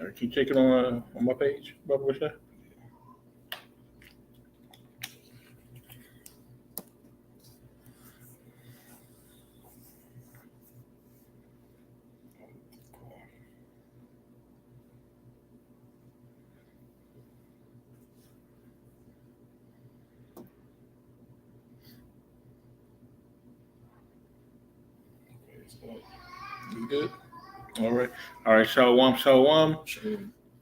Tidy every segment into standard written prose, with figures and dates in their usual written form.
All right, can you check it on my page, Baba Bashar? You good? All right. All right. Shalom, shalom.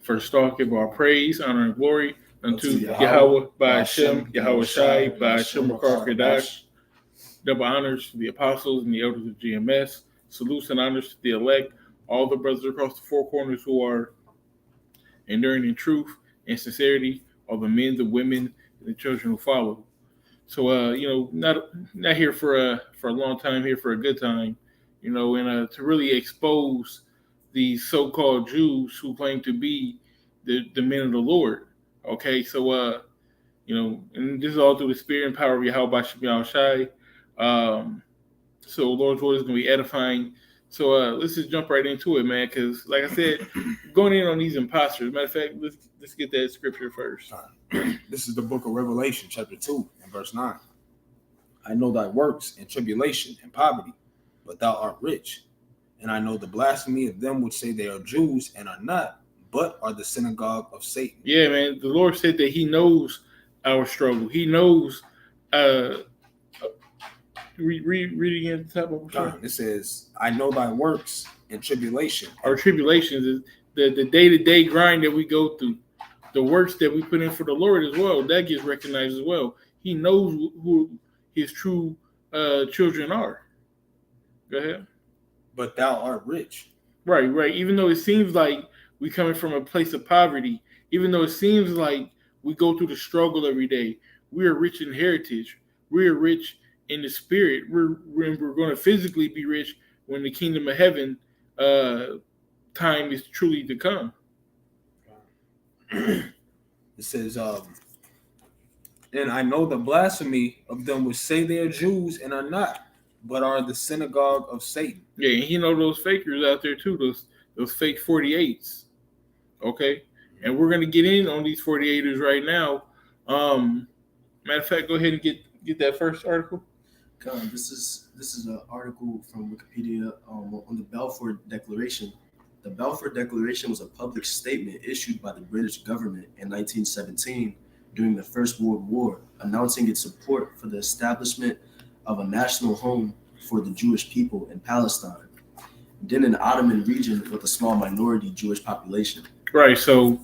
For the start, give our praise, honor, and glory unto Yahweh, by Hashem, Yahweh Shai, by Hashem Makar Kadash. Double honors to the apostles and the elders of GMS. Salutes and honors to the elect, all the brothers across the four corners who are enduring in truth and sincerity, all the men, the women, and the children who follow. So, not here for a long time, here for a good time, and to really expose these so-called Jews who claim to be the men of the Lord. Okay, so and this is all through the spirit and power of Yahweh Shem Shai. So Lord's word is going to be edifying. So let's just jump right into it, man. Because like I said, going in on these imposters. Matter of fact, let's get that scripture first. This is the book of Revelation, chapter 2, and verse 9. I know thy works and tribulation and poverty, but thou art rich. And I know the blasphemy of them which say they are Jews and are not, but are the synagogue of Satan. Yeah, man. The Lord said that he knows our struggle. He knows. Read again at the top of it says, I know thy works and tribulation. Our tribulations is the day-to-day grind that we go through. The works that we put in for the Lord as well, that gets recognized as well. He knows who his true children are. Go ahead. But thou art rich. Right. Even though it seems like we coming from a place of poverty, even though it seems like we go through the struggle every day, we are rich in heritage. We are rich in the spirit. We're going to physically be rich when the kingdom of heaven time is truly to come. It says, and I know the blasphemy of them which say they are Jews and are not, but are the synagogue of Satan. Yeah, and you know those fakers out there too, those fake 48s. Okay? And we're going to get in on these 48ers right now. Matter of fact, go ahead and get that first article. This is an article from Wikipedia on the Balfour Declaration. The Balfour Declaration was a public statement issued by the British government in 1917 during the First World War, announcing its support for the establishment of a national home for the Jewish people in Palestine, then an Ottoman region with a small minority Jewish population. Right, so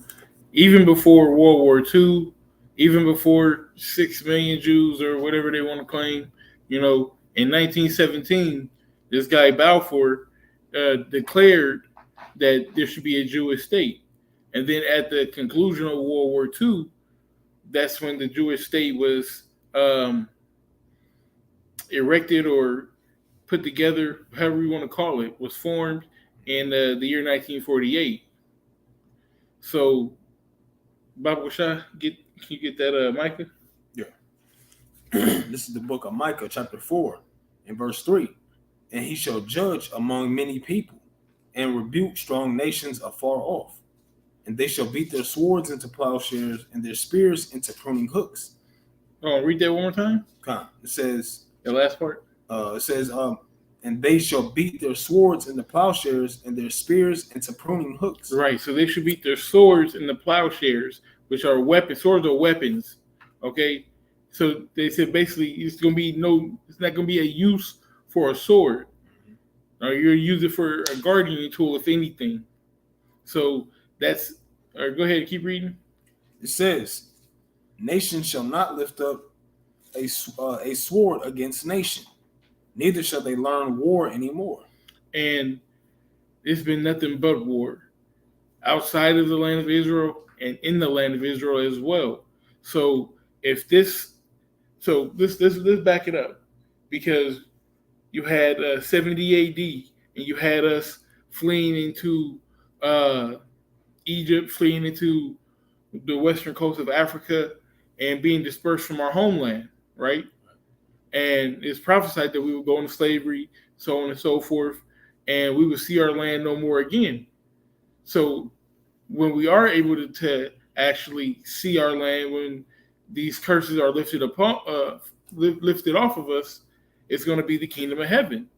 even before World War II, even before 6 million Jews or whatever they want to claim, in 1917, this guy Balfour declared that there should be a Jewish state. And then at the conclusion of World War II, that's when the Jewish state was erected or put together, however you want to call it, was formed in the year 1948. So, Baba Shah, can you get that Micah? Yeah. This is the book of Micah, chapter 4, and verse 3. And he shall judge among many people, and rebuke strong nations afar off. And they shall beat their swords into plowshares, and their spears into pruning hooks. Oh, read that one more time. It says the last part. It says, and they shall beat their swords into plowshares, and their spears into pruning hooks. Right. So they should beat their swords into plowshares, which are weapons. Swords are weapons. Okay. So they said basically it's not going to be a use for a sword. Or you're use it for a gardening tool, if anything. So that's. All right, go ahead and keep reading. It says, nation shall not lift up a sword against nation, neither shall they learn war anymore. And it's been nothing but war outside of the land of Israel and in the land of Israel as well. So let's back it up, because you had 70 AD and you had us fleeing into Egypt, fleeing into the western coast of Africa and being dispersed from our homeland, right? And it's prophesied that we would go into slavery, so on and so forth, and we would see our land no more again. So when we are able to actually see our land, when these curses are lifted off of us, it's going to be the kingdom of heaven.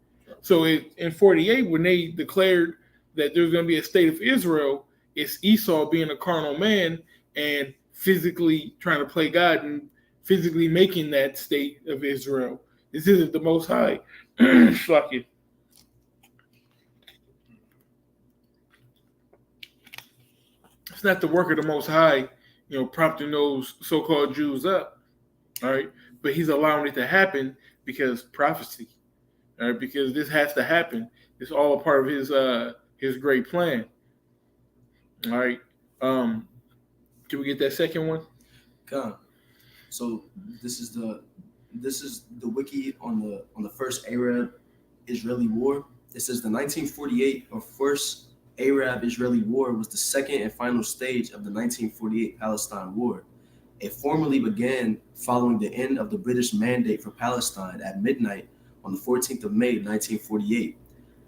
So in 48, when they declared that there's going to be a state of Israel, it's Esau being a carnal man and physically trying to play God and physically making that state of Israel. This isn't the Most High. Fuck it. It's not the work of the Most High, prompting those so-called Jews up. All right, but he's allowing it to happen because prophecy. All right, because this has to happen. It's all a part of his great plan. All right. Can we get that second one? Come. So this is the wiki on the first Arab-Israeli war. It says the 1948 or first Arab-Israeli war was the second and final stage of the 1948 Palestine War. It formally began following the end of the British Mandate for Palestine at midnight on the 14th of May, 1948.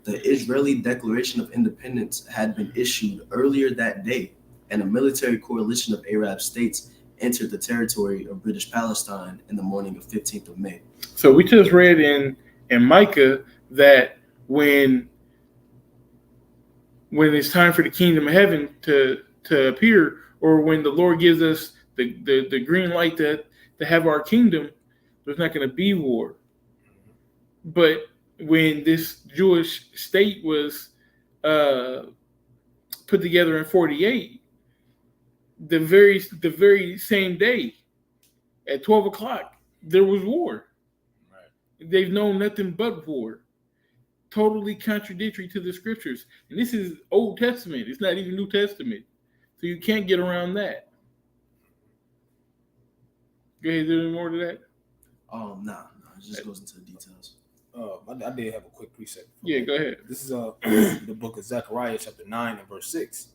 The Israeli Declaration of Independence had been issued earlier that day, and a military coalition of Arab states entered the territory of British Palestine in the morning of 15th of May. So we just read in Micah that when it's time for the kingdom of heaven to appear, or when the Lord gives us the green light to have our kingdom, there's not going to be war. But when this Jewish state was put together in 48, the very same day at 12 o'clock, there was war. Right. They've known nothing but war. Totally contradictory to the scriptures. And this is Old Testament. It's not even New Testament. So you can't get around that. Go ahead, is there any more to that? Nah. It just goes into the details. I did have a quick precept. Yeah, go ahead. This is the book of Zechariah, chapter 9 and verse 6.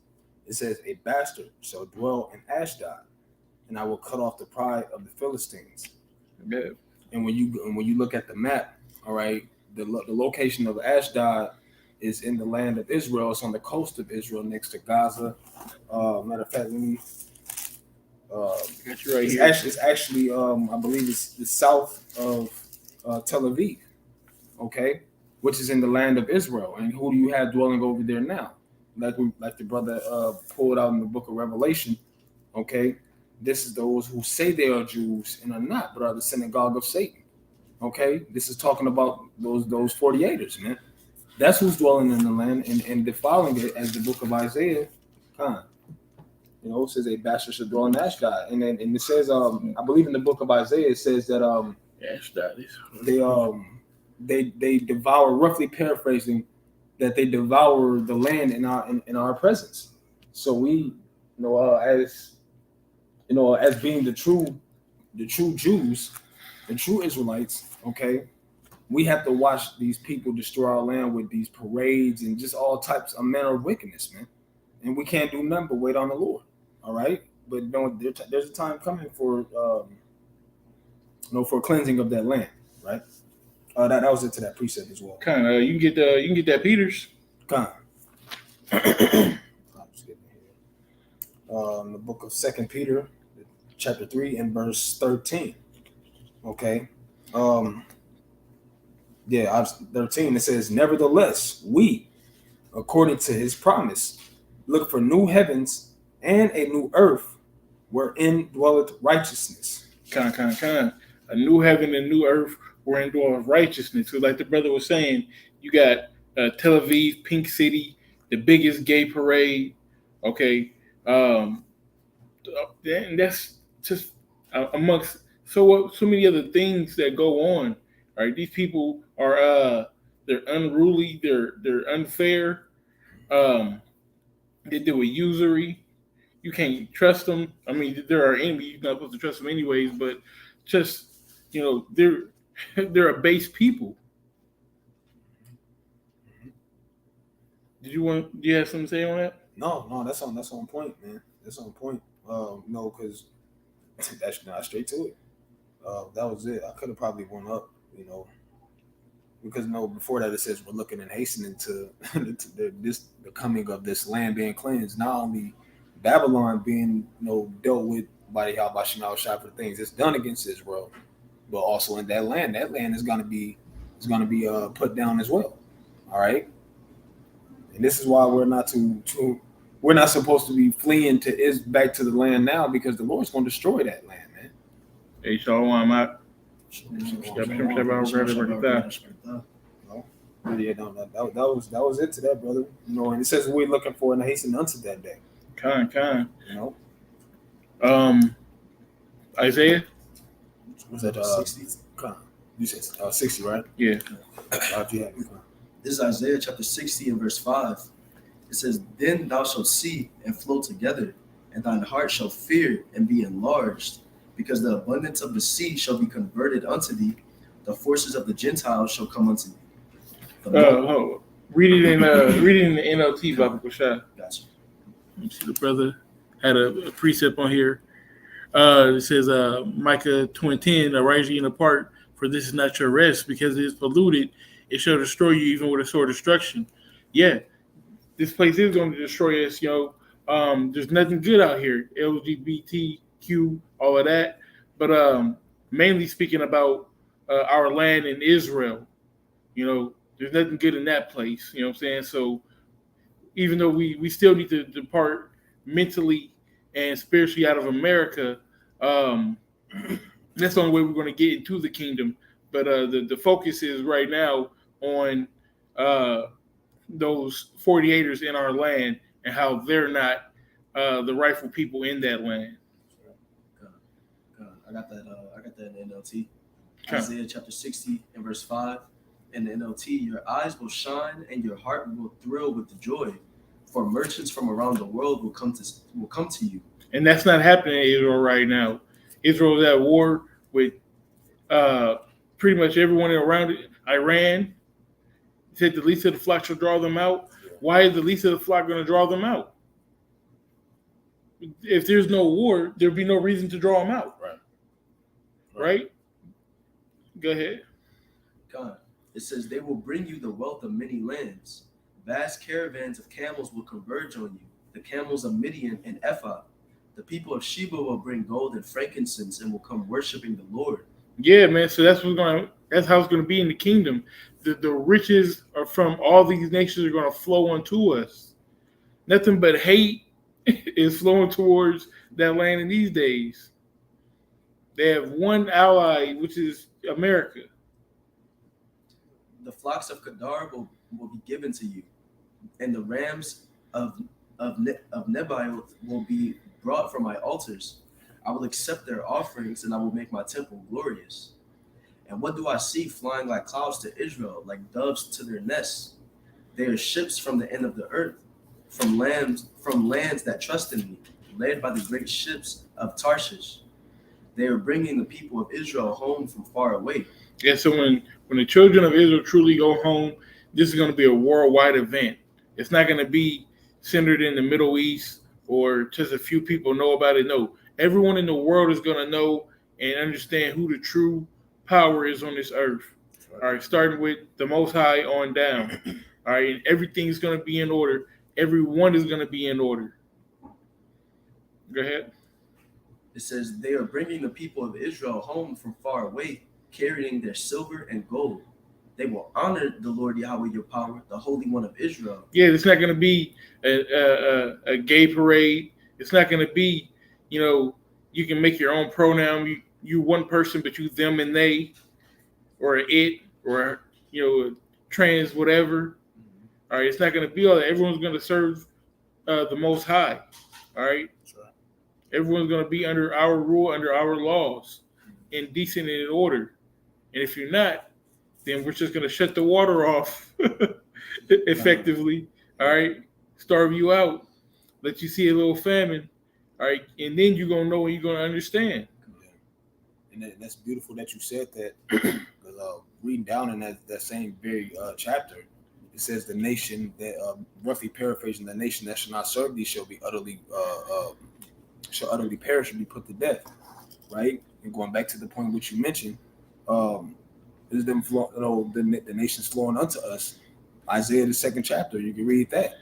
It says, "A bastard shall dwell in Ashdod, and I will cut off the pride of the Philistines." Yeah. And when you look at the map, all right, the location of Ashdod is in the land of Israel. It's on the coast of Israel, next to Gaza. Matter of fact, let me. Got you right it's here. It's actually, I believe it's the south of Tel Aviv, okay, which is in the land of Israel. And who do you have dwelling over there now? Like the brother pulled out in the book of Revelation, okay? This is those who say they are Jews and are not, but are the synagogue of Satan, okay? This is talking about those 48ers, man. That's who's dwelling in the land and defiling it, as the book of Isaiah, it says a bastard should dwell in Ashdod. And it says, I believe in the book of Isaiah, it says that Ashdod they devour, roughly paraphrasing, that they devour the land in our presence. So we, as being the true Jews, the true Israelites, okay, we have to watch these people destroy our land with these parades and just all types of manner of wickedness, man. And we can't do nothing but wait on the Lord, all right? But there's a time coming for for cleansing of that land, right? That was into that precept as well. Kind of. You can get that Peters. Kind. I'm just getting here. The book of 2 Peter, chapter 3 and verse 13. Okay. 13. It says, "Nevertheless, we, according to His promise, look for new heavens and a new earth, wherein dwelleth righteousness." A new heaven and new earth wherein dwelleth righteousness. So, like the brother was saying, you got Tel Aviv, Pink City, the biggest gay parade. Okay, and that's just amongst so many other things that go on. All right, these people are they're unruly, they're unfair. They do a usury. You can't trust them. I mean, there are enemies. You're not supposed to trust them anyways. But just they're a base people. Do you have something to say on that? No, that's on point, man. That's on point. Because that's not straight to it. That was it. I could have probably went up, because before that it says we're looking and hastening to the coming of this land being cleansed, not only Babylon being dealt with by the Yahweh Shai for the things it's done against Israel, but also in that land is going to be put down as well. All right, and this is why we're not we're not supposed to be fleeing back to the land now, because the Lord's going to destroy that land, man. Hey, Shalom, Matt. Yeah, no, that was it to that, brother. And it says we're looking for and hasten unto that day. Kind. Isaiah. Was that 60? You said 60, right? Yeah. This is Isaiah chapter 60 and verse 5. It says, "Then thou shalt see and flow together, and thine heart shall fear and be enlarged, because the abundance of the sea shall be converted unto thee. The forces of the Gentiles shall come unto thee." Read it in the NLT, Baba Kushai. Gotcha. You see, the brother had a precept on here. It says, Micah 20:10, "Arise ye and apart, for this is not your rest, because it is polluted. It shall destroy you even with a sword of destruction." Yeah, this place is going to destroy us, There's nothing good out here. LGBTQ, all of that. But mainly speaking about our land in Israel, there's nothing good in that place. You know what I'm saying? So even though we still need to depart mentally and spiritually out of America, that's the only way we're going to get into the kingdom. But the focus is right now on those 48ers in our land and how they're not the rightful people in that land. I got that in NLT. Isaiah chapter 60 and verse 5. In the NLT, "Your eyes will shine and your heart will thrill with the joy, for merchants from around the world will come to you." And that's not happening in Israel right now. Israel is at war with pretty much everyone around it. Iran said the least of the flock shall draw them out. Why is the least of the flock going to draw them out? If there's no war, there'd be no reason to draw them out. Right? Go ahead. God. It says, "They will bring you the wealth of many lands. Vast caravans of camels will converge on you, the camels of Midian and Ephah. The people of Sheba will bring gold and frankincense and will come worshiping the Lord." Yeah, man. So that's how it's going to be in the kingdom. The riches are from all these nations are going to flow onto us. Nothing but hate is flowing towards that land in these days. They have one ally, which is America. "The flocks of Kedar will be given to you, and the rams of Nebaioth will be brought from my altars. I will accept their offerings, and I will make my temple glorious. And what do I see flying like clouds to Israel, like doves to their nests? They are ships from the end of the earth, from lands that trust in me, led by the great ships of Tarshish. They are bringing the people of Israel home from far away." Yeah, so when the children of Israel truly go home, this is going to be a worldwide event. It's not going to be centered in the Middle East or just a few people know about it. No, everyone in the world is going to know and understand who the true power is on this earth. All right, starting with the Most High on down. All right, and everything's going to be in order. Everyone is going to be in order. Go ahead. It says, "They are bringing the people of Israel home from far away, carrying their silver and gold. They will honor the Lord Yahweh your power, the Holy One of Israel." Yeah, it's not going to be a gay parade. It's not going to be, you can make your own pronoun. You one person, but you them and they, or it, or trans whatever. All right, it's not going to be all that. Everyone's going to serve the Most High. All right. Everyone's going to be under our rule, under our laws, in decent and in order. And if you're not, then we're just going to shut the water off effectively. All right. Starve you out. Let you see a little famine. All right. And then you're going to know and you're going to understand. And that's beautiful that you said that. Because reading down in that same very chapter, it says the nation that, roughly paraphrasing, the nation that shall not serve thee shall be utterly perish and be put to death, right? And going back to the point which you mentioned, is them the nations flowing unto us. Isaiah the 2nd chapter, you can read that.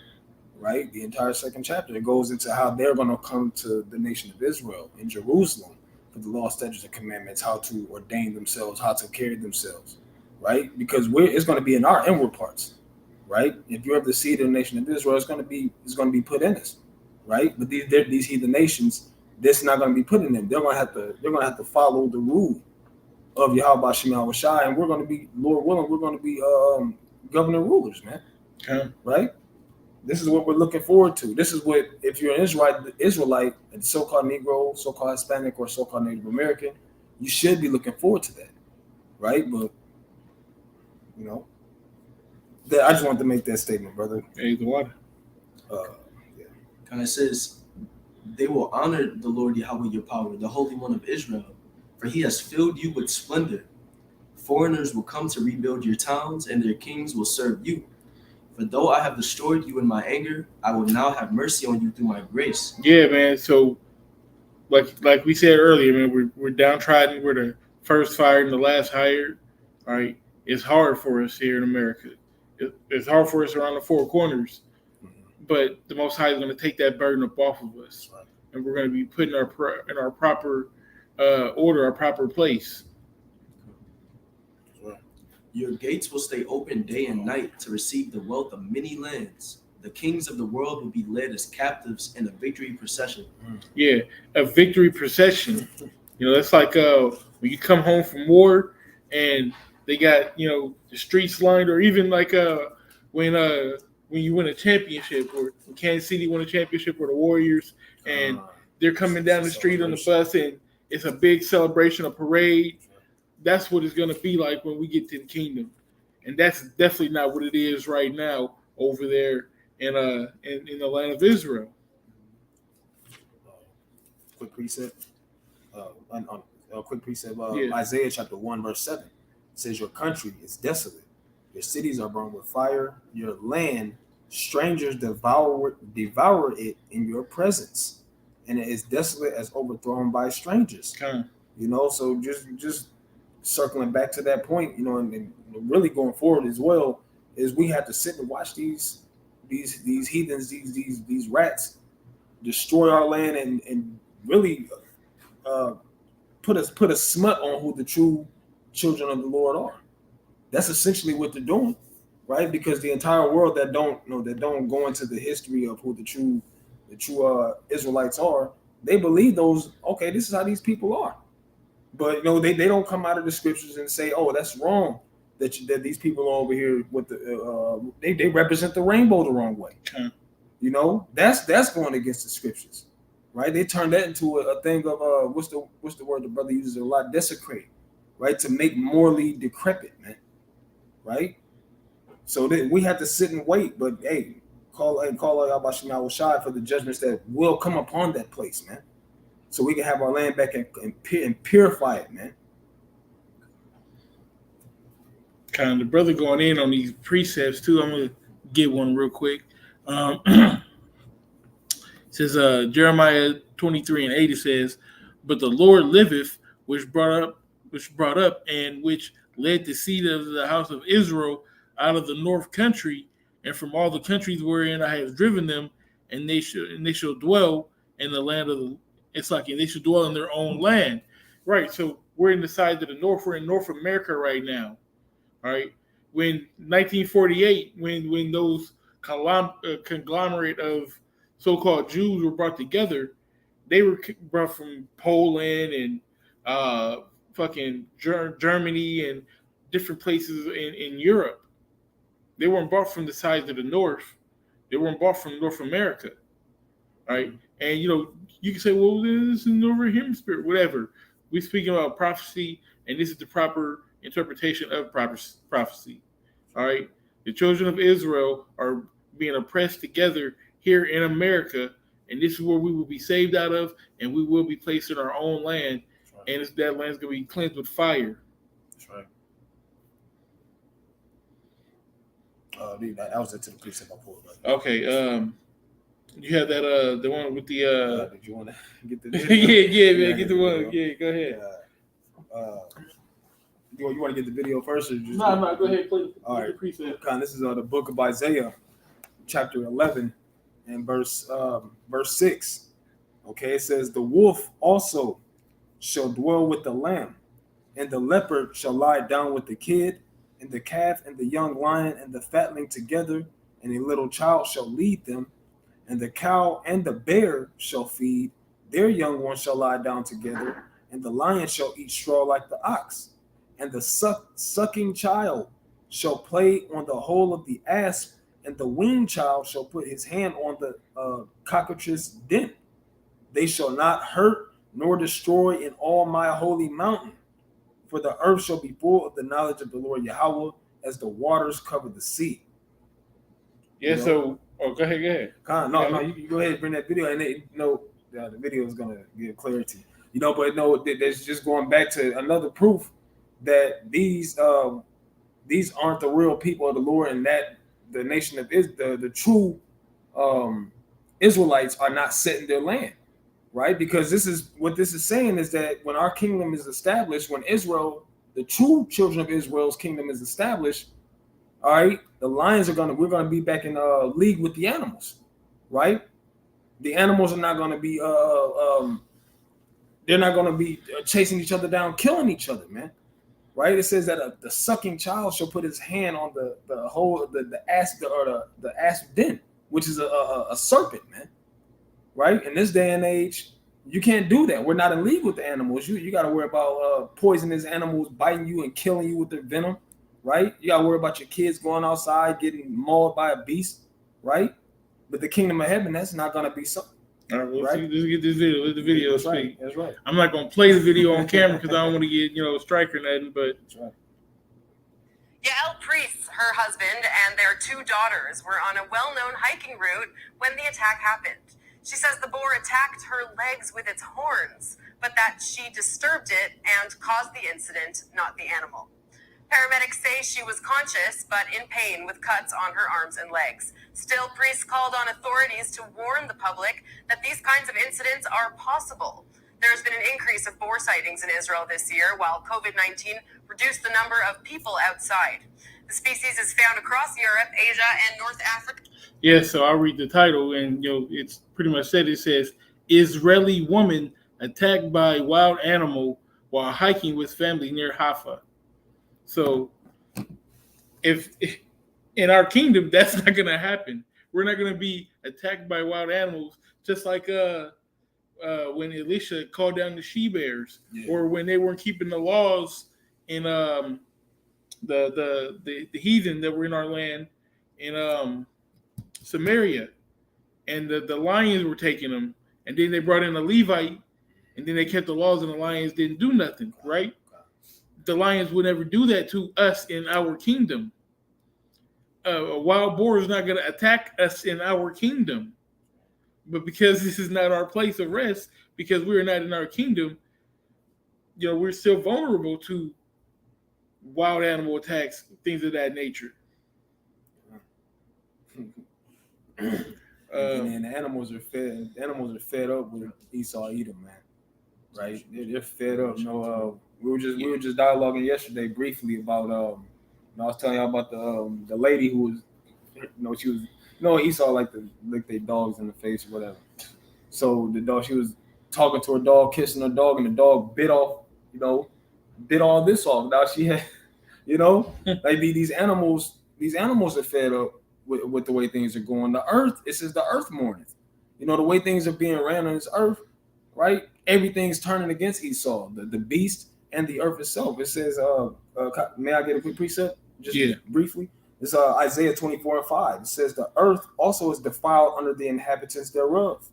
right? The entire second chapter, it goes into how they're going to come to the nation of Israel in Jerusalem for the law, statutes, and commandments, how to ordain themselves, how to carry themselves, right? Because it's going to be in our inward parts, right? If you have the seed of the nation of Israel, it's going to be put in us, right? But these heathen nations, this is not going to be put in them. They're going to have to follow the rule of Yahweh Shem Yahweh Shai, and we're going to be, Lord willing, we're going to be governor rulers, man. Okay. Right? This is what we're looking forward to. This is what, if you're an Israelite, a so-called Negro, so-called Hispanic, or so-called Native American, you should be looking forward to that, right? But you know, I just wanted to make that statement, brother. Hey, the water. Yeah. And it says, they will honor the Lord Yahweh your power, the Holy One of Israel, for he has filled you with splendor. Foreigners will come to rebuild your towns, and their kings will serve you. For though I have destroyed you in my anger, I will now have mercy on you through my grace. Yeah, man. So, like we said earlier, man, we're downtrodden. We're the first fired and the last hired. All right. It's hard for us here in America. It's hard for us around the four corners. But the Most High is going to take that burden up off of us, and we're going to be put in our proper order, our proper place. Your gates will stay open day and night to receive the wealth of many lands. The kings of the world will be led as captives in a victory procession. Yeah, a victory procession. You know, that's like when you come home from war and they got, you know, the streets lined, or even like when you win a championship, or when Kansas City won a championship, or the Warriors, and they're coming down the street on the bus, and it's a big celebration, a parade. That's what it's going to be like when we get to the kingdom. And that's definitely not what it is right now over there in the land of Israel. Quick precept. Yeah. Isaiah chapter 1, verse 7. It says, your country is desolate. Your cities are burned with fire. Your land, strangers devour it in your presence. And it is desolate as overthrown by strangers. Okay. You know, so just circling back to that point, you know, and really going forward as well, is we have to sit and watch these heathens, these rats destroy our land and really put a smut on who the true children of the Lord are. That's essentially what they're doing, right? Because the entire world that don't go into the history of who the true Israelites are, they believe this is how these people are. But you know, they don't come out of the scriptures and say, oh, that's wrong that these people are over here with the they represent the rainbow the wrong way. Okay. You know, that's going against the scriptures, right? They turned that into a thing of what's the word the brother uses a lot, desecrate, right? To make morally decrepit, man, right? So we have to sit and wait, but hey, call Yahweh Shem Yahweh Shai for the judgments that will come upon that place, man. So we can have our land back and purify it, man. Kind of the brother going in on these precepts too. I'm gonna get one real quick. It says Jeremiah 23:8. Says, "But the Lord liveth, which brought up, and which led the seed of the house of Israel out of the north country, and from all the countries wherein I have driven them, and they shall dwell in the land of the." It's like they should dwell in their own land, right? So we're in the side of the north. We're in North America right now, all right? When 1948, when those conglomerate of so-called Jews were brought together, they were brought from Poland and fucking Germany and different places in Europe. They weren't brought from the sides of the north. They weren't brought from North America, right? And you know, you can say, well, this is Northern Hemisphere, whatever. We're speaking about prophecy, and this is the proper interpretation of prophecy. All right, the children of Israel are being oppressed together here in America, and this is where we will be saved out of, and we will be placed in our own land, and that land's going to be cleansed with fire. That's right. That was into the precept I pulled. Right? Okay. You have that the one with the did you want to get the video? yeah, man, get the one. Yeah, go ahead. You want to get the video first, or just No, go ahead, play. All right. The precept. This is the book of Isaiah, chapter 11, in verse 6. Okay, it says, the wolf also shall dwell with the lamb, and the leopard shall lie down with the kid, and the calf and the young lion and the fatling together, and a little child shall lead them, and the cow and the bear shall feed, their young ones shall lie down together, and the lion shall eat straw like the ox, and the sucking child shall play on the hole of the asp, and the weaned child shall put his hand on the cockatrice den. They shall not hurt nor destroy in all my holy mountain, for the earth shall be full of the knowledge of the Lord Yahweh as the waters cover the sea. Yeah, so go ahead. No, you go ahead and bring that video, and the video is gonna give clarity. But no, there's just going back to another proof that these aren't the real people of the Lord, and that the nation of the true Israelites are not set in their land, right? Because this is saying is that when our kingdom is established, when Israel, the true children of Israel's kingdom is established, all right, the lions we're gonna be back in league with the animals, right? The animals are not gonna be they're not gonna be chasing each other down, killing each other, man. Right? It says that the sucking child shall put his hand on the hole, the asp den, which is a serpent, man. Right? In this day and age, you can't do that. We're not in league with the animals. You got to worry about poisonous animals biting you and killing you with their venom. Right? You got to worry about your kids going outside getting mauled by a beast. Right? But the kingdom of heaven, that's not going to be something. All right, let's get this video. Let the video speak. That's right. I'm not gonna play the video on camera because I don't want to get strike or nothing. But that's right. Yael Priest, her husband, and their 2 daughters were on a well-known hiking route when the attack happened. She says the boar attacked her legs with its horns, but that she disturbed it and caused the incident, not the animal. Paramedics say she was conscious but in pain with cuts on her arms and legs. Still, Priest called on authorities to warn the public that these kinds of incidents are possible. There has been an increase of boar sightings in Israel this year, while COVID-19 reduced the number of people outside. The species is found across Europe, Asia, and North Africa. Yeah, so I'll read the title, and it's pretty much said. It says, Israeli woman attacked by wild animal while hiking with family near Haifa. So if in our kingdom, that's not going to happen. We're not going to be attacked by wild animals, just like when Elisha called down the she-bears, or when they weren't keeping the laws in the heathen that were in our land in Samaria, and the lions were taking them, and then they brought in a Levite, and then they kept the laws, and the lions didn't do nothing, right? The lions would never do that to us in our kingdom. A wild boar is not going to attack us in our kingdom. But because this is not our place of rest, because we're not in our kingdom, we're still vulnerable to wild animal attacks, things of that nature. And the animals are fed. The animals are fed up with Esau Edom, man. Right? They're fed up. We were just dialoguing yesterday briefly about I was telling y'all about the lady who was she was Esau like to lick their dogs in the face or whatever. So the dog, she was talking to her dog, kissing her dog, and the dog bit all this off. Now she had like these animals are fed up with the way things are going. The earth, it says the earth mourneth. The way things are being ran on this earth, right? Everything's turning against Esau, the beast and the earth itself. It says, may I get a quick precept? Just briefly. It's Isaiah 24:5. It says, the earth also is defiled under the inhabitants thereof,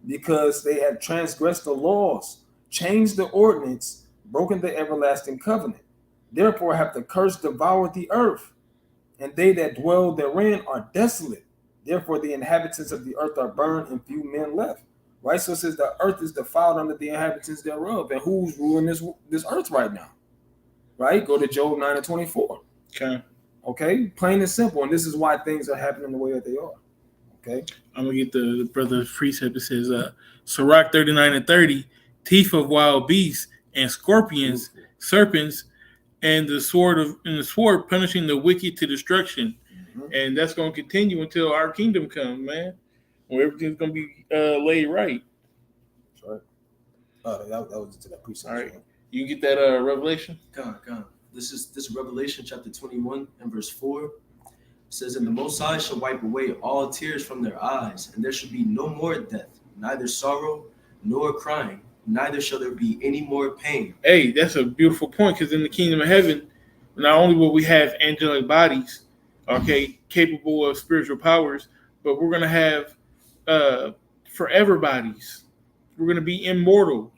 because they have transgressed the laws, changed the ordinance, broken the everlasting covenant. Therefore have the curse devoured the earth, and they that dwell therein are desolate. Therefore the inhabitants of the earth are burned, and few men left. Right? So it says the earth is defiled under the inhabitants thereof. And who's ruling this earth right now? Right? Go to Job 9:24. Okay? Plain and simple. And this is why things are happening the way that they are. Okay? I'm going to get the brother's precept. It says, Sirach 39:30, teeth of wild beasts and scorpions, serpents, and the sword punishing the wicked to destruction. Mm-hmm. And that's going to continue until our kingdom comes, man. where everything's gonna be laid right. That's right. That was to that precepts. All right. Man. You get that Revelation? God. This is Revelation chapter 21 and verse 4. It says, "And the Most High shall wipe away all tears from their eyes, and there shall be no more death, neither sorrow nor crying, neither shall there be any more pain." Hey, that's a beautiful point, because in the kingdom of heaven, not only will we have angelic bodies, okay, capable of spiritual powers, but we're gonna have forever bodies. We're gonna be immortal.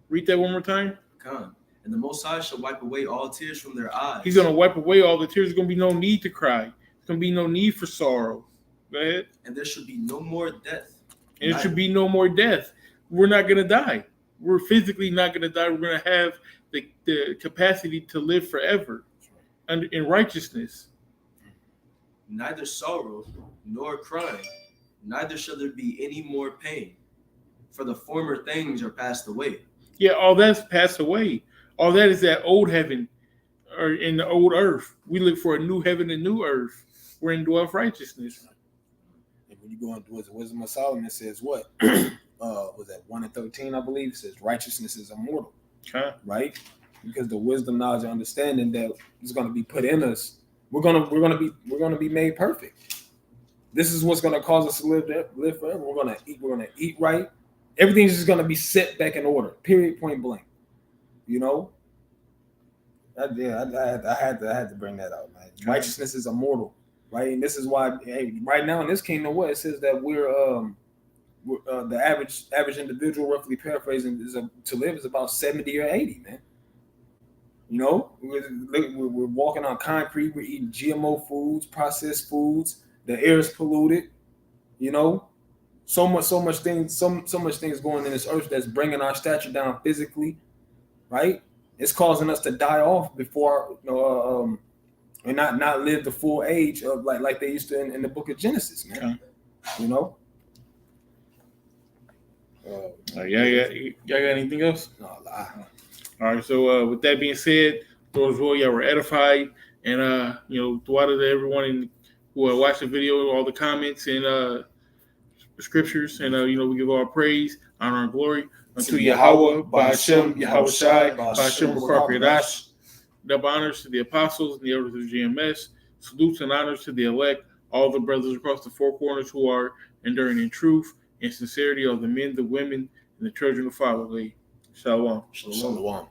Read that one more time. God. "And the Most High shall wipe away all tears from their eyes." He's gonna wipe away all the tears. There's gonna be no need to cry. There's gonna be no need for sorrow. Go ahead. "And there shall be no more death." And there should be no more death. We're not gonna die. We're physically not gonna die. We're gonna have the capacity to live forever in righteousness. "Neither sorrow nor crying, neither shall there be any more pain, for the former things are passed away." Yeah, all that's passed away. All that is that old heaven or in the old earth. We look for a new heaven and new earth. We're in dwell righteousness. And when you go into the Wisdom of Solomon, it says what? Was that 1:13? I believe it says righteousness is immortal, Huh? right? Because the wisdom, knowledge, and understanding that is going to be put in us, we're gonna be made perfect. This is what's going to cause us to live forever. We're gonna eat right. Everything's just gonna be set back in order. Period. Point blank. You know. I had to bring that out, man. Righteousness is immortal, right? And this is why, hey, right now in this kingdom, what it says that we're the average individual, roughly paraphrasing, to live is about 70 or 80, man. You know, we're walking on concrete. We're eating GMO foods, processed foods. The air is polluted. You know, so much things going in this earth that's bringing our stature down physically, right? It's causing us to die off before, and not live the full age of like they used to in the book of Genesis, man. Okay. You know. Y'all got anything else? No, All right. So with that being said, those all y'all were edified, and throughout to everyone who watched the video, all the comments and scriptures, and we give all praise, honor, and glory unto Yahweh, Ba'ashem, Yahweh Shai, Ba'ashem B'Kar Kedash. Double honors to the apostles and the elders of GMS. Salutes and honors to the elect, all the brothers across the four corners who are enduring in truth and sincerity, of the men, the women, and the children who follow thee. Shalom. Shalom.